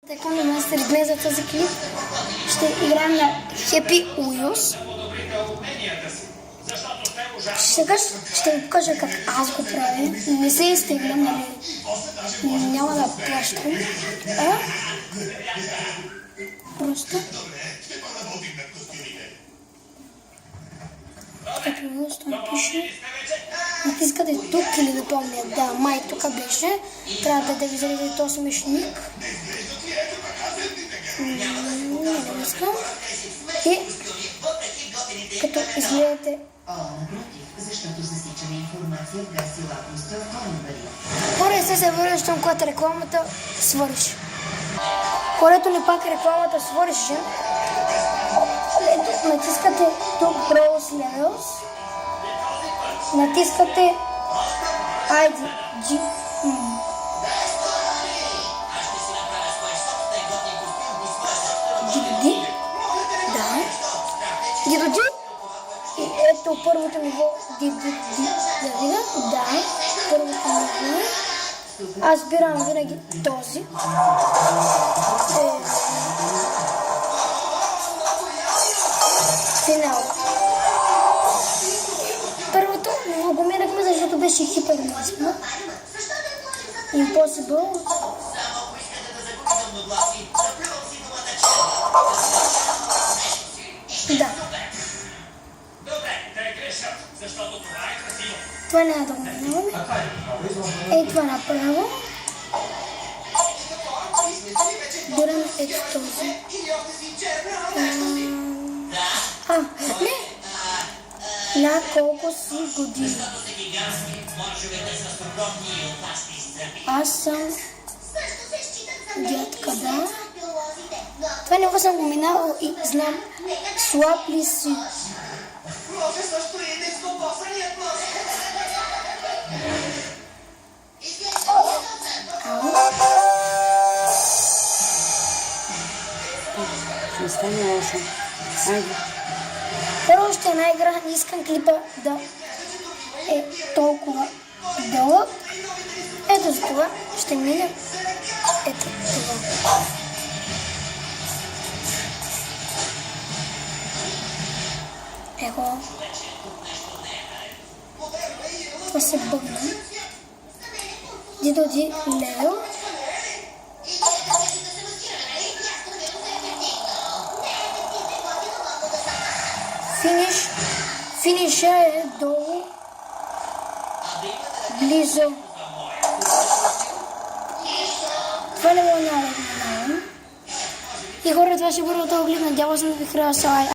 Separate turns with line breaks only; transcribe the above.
Така на мастер днес за този клип ще играем на Happy Wheels. Ще ви покажа как аз го правя. Не се изтеглям, нали? Няма да плащам. Просто Happy Wheels, това пише. Натискате тук или да помня. Да, май тук беше. Трябва да ви заредите този смешник. Не искам. И като изгледате хора, се връщам, когато рекламата свърши. Хорето ли пак рекламата свърши, натискате тук Browse Levels, натискате ID Дидоджи. И ето първото ниво. Да, първото ниво. Аз бирам винаги този. Финал. Първото ниво го минахме, защото беше хипермасно. Impossible. Да. Това няма да го минаваме. Ей, това направо. Бираме ето този. Не! На колко си години? Аз съм дядка, да. Това не съм го минавал и знам слаб ли си.
Ще стане лошо. Айде.
Първо ще една игра, не искам клипа да е толкова дълъг. Ето за това ще минем ето това. Ехо. Това се бъгна. Дидоди лево. Финиша е долу, близо. Това не го няма да минавам. И хора, това ще бъде от оглед. Надявам се да ви хареса.